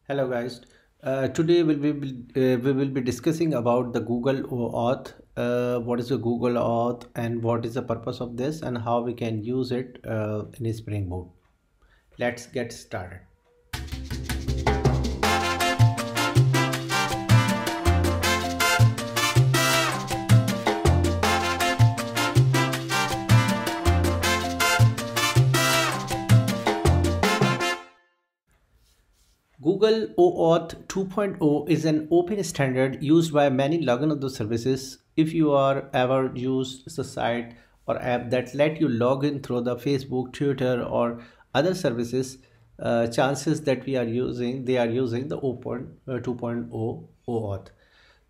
Hello guys. Today we will be discussing about the Google Auth. What is a Google Auth and what is the purpose of this and how we can use it in Spring Boot. Let's get started. Google OAuth 2.0 is an open standard used by many login other services. If you are ever used a site or app that let you log in through the Facebook, Twitter, or other services, chances that they are using the Open 2.0 OAuth.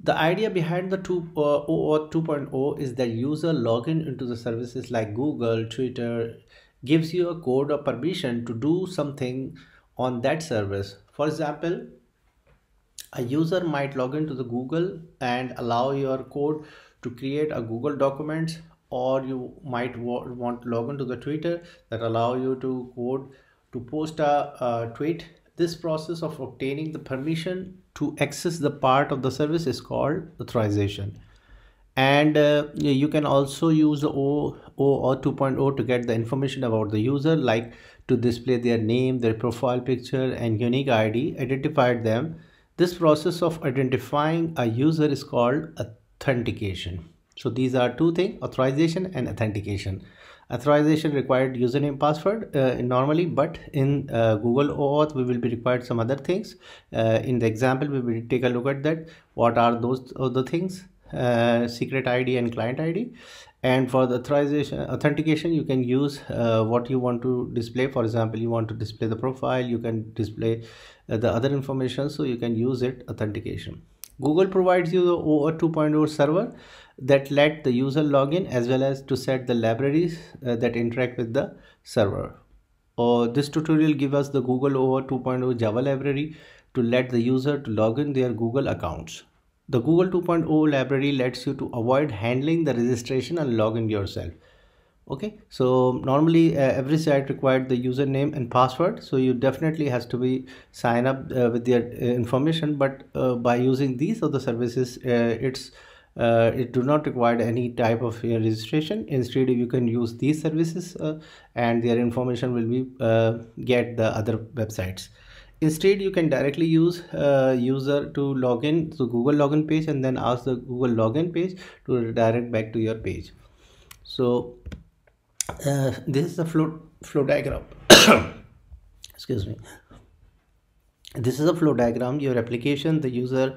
The idea behind the OAuth 2.0 is that user login into the services like Google, Twitter gives you a code or permission to do something on that service. For example, a user might log into the Google and allow your code to create a Google documents, or you might want to log into the Twitter that allow you to code to post a tweet. This process of obtaining the permission to access the part of the service is called authorization. And you can also use the O or 2.0 to get the information about the user, like to display their name, their profile picture, and unique ID, identified them. This process of identifying a user is called authentication. So these are two things: authorization and authentication. Authorization required username password normally, but in Google OAuth we will be required some other things. In the example we will take a look at that. What are those other things? Secret ID and client ID. And for the authentication, you can use what you want to display. For example, you want to display the profile, you can display the other information, so you can use it authentication. Google provides you the OAuth 2.0 server that let the user log in, as well as to set the libraries that interact with the server. This tutorial gives us the Google OAuth 2.0 Java library to let the user to log in their Google accounts. The Google 2.0 library lets you to avoid handling the registration and login yourself. Okay, so normally every site required the username and password, so you definitely has to be sign up with their information. But by using these other services, it do not require any type of registration. Instead, you can use these services and their information will be get the other websites. Instead, you can directly use user to log in to Google login page and then ask the Google login page to redirect back to your page. So this is a flow diagram. Excuse me. This is a flow diagram. Your application, the user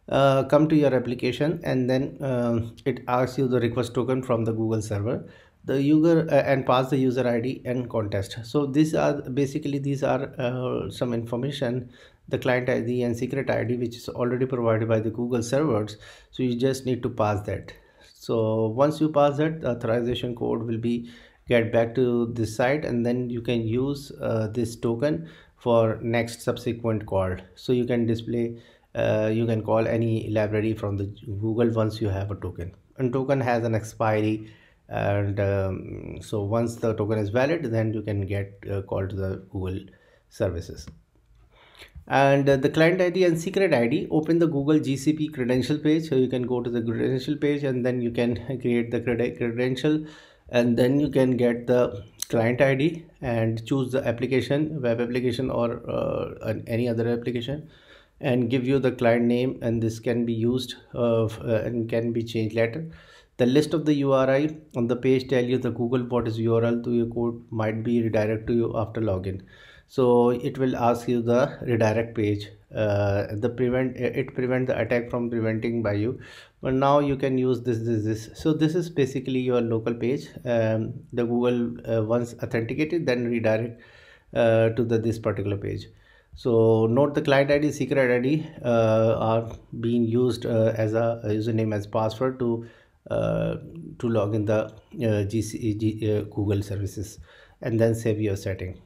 come to your application, and then it asks you the request token from the Google server, the user and pass the user ID and context. So these are basically some information, the client ID and secret ID, which is already provided by the Google servers. So you just need to pass that. So once you pass that, the authorization code will be get back to this site, and then you can use this token for next subsequent call. So you can display you can call any library from the Google once you have a token, and token has an expiry. And so once the token is valid, then you can get called to the Google services. And the client ID and secret ID, open the Google GCP credential page. So you can go to the credential page, and then you can create the credential, and then you can get the client ID and choose the application, web application, or any other application, and give you the client name, and this can be used and can be changed later. The list of the URI on the page tell you the Google what is URL to your code might be redirect to you after login. So it will ask you the redirect page. The prevent the attack from preventing by you. But now you can use this. So this is basically your local page. The Google once authenticated, then redirect to this particular page. So note the client ID, secret ID are being used as a username as password to log in the Google services, and then save your setting.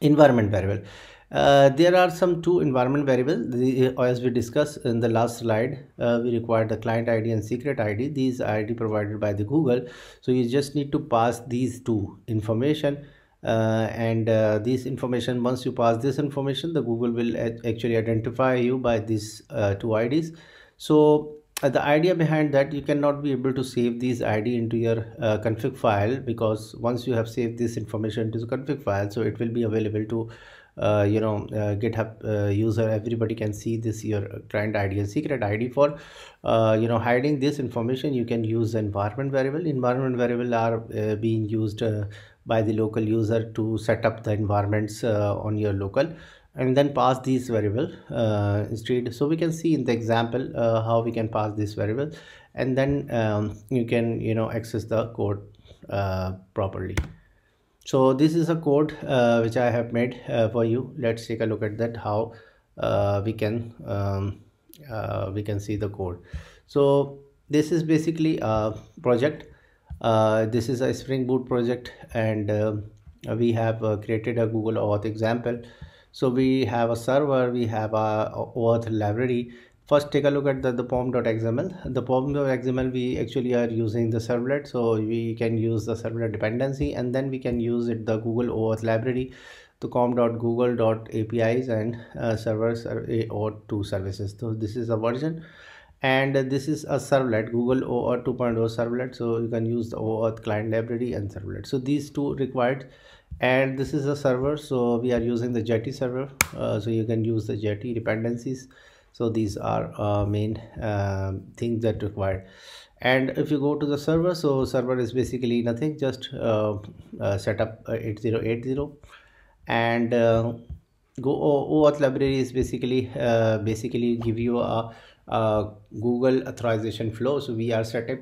Environment variable. There are some two environment variables. As we discussed in the last slide, we require the client ID and secret ID. These ID provided by the Google. So you just need to pass these two information and this information, once you pass this information, the Google will actually identify you by these two IDs. So the idea behind that, you cannot be able to save these ID into your config file, because once you have saved this information into the config file, so it will be available to GitHub user. Everybody can see this your client ID and secret ID. For hiding this information, you can use environment variable. Environment variable are being used by the local user to set up the environments on your local, and then pass these variable instead. So we can see in the example how we can pass this variable, and then you can access the code properly. So this is a code which I have made for you. Let's take a look at that, how we can see the code. So this is basically a project. This is a Spring Boot project, and we have created a Google Auth example. So we have a server, we have a Auth library. First, take a look at the pom.xml. The pom.xml, we actually are using the servlet, so we can use the servlet dependency, and then we can use it the Google Auth library, the com.google.apis and server Auth2 services. So this is a version, and this is a servlet, Google OAuth 2.0 servlet. So you can use the OAuth client library and servlet. So these two required, and this is a server. So we are using the Jetty server. So you can use the Jetty dependencies. So these are main things that required. And if you go to the server, so server is basically nothing, just set up 8080, and go OAuth library is basically give you a Google authorization flow. So we are set up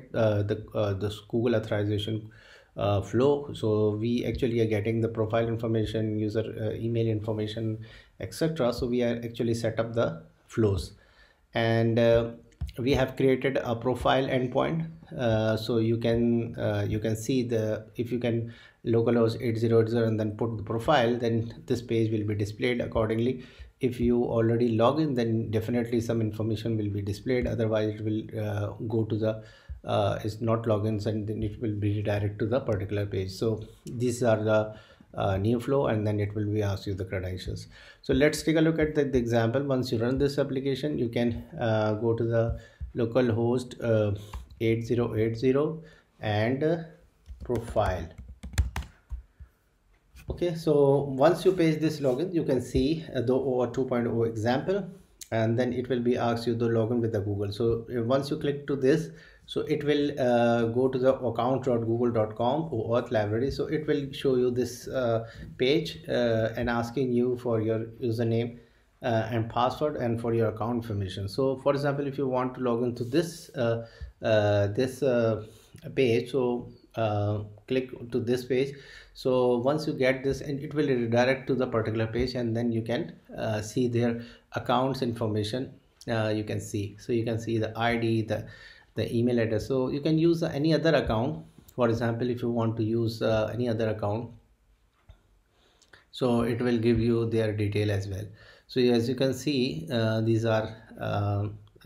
this Google authorization flow. So we actually are getting the profile information, user email information, etc. So we are actually set up the flows, and we have created a profile endpoint. So you can see the, if you can localhost 8080 and then put the profile, then this page will be displayed accordingly. If you already log in, then definitely some information will be displayed, otherwise it will go to the is not logins, and then it will be redirect to the particular page. So these are the new flow, and then it will be asked you the credentials. So let's take a look at the example. Once you run this application, you can go to the localhost 8080 and profile. Okay, so once you page this login, you can see the OAuth 2.0 example, and then it will be asked you to login with the Google. So once you click to this, so it will go to the account.google.com OAuth library. So it will show you this page and asking you for your username and password and for your account information. So for example, if you want to log into this page, so click to this page. So once you get this, and it will redirect to the particular page, and then you can see their accounts information. You can see, so you can see the ID, the email address. So you can use any other account. For example, if you want to use any other account, so it will give you their detail as well. So as you can see, these are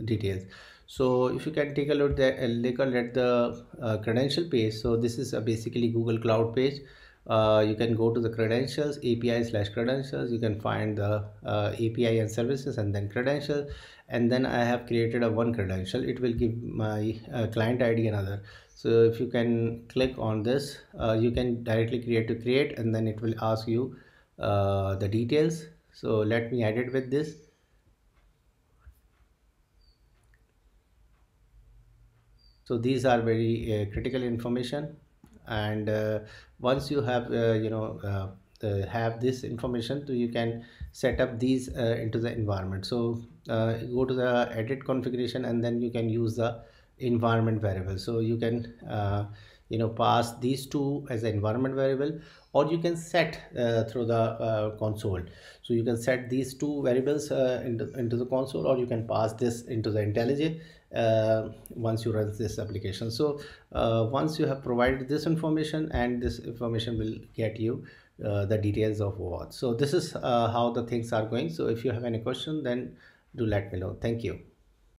details. So if you can take a look at the credential page, so this is basically Google Cloud page. You can go to the credentials, API/credentials. You can find the API and services, and then credentials. And then I have created a one credential. It will give my client ID another. So if you can click on this, you can directly create, and then it will ask you the details. So let me edit with this. So these are very critical information, and once you have have this information, so you can set up these into the environment. So go to the edit configuration, and then you can use the environment variable. So you can pass these two as an environment variable, or you can set through the console. So you can set these two variables into the console, or you can pass this into the IntelliJ once you run this application. So once you have provided this information, and this information will get you the details of OAuth. So this is how the things are going. So if you have any question, then do let me know. Thank you.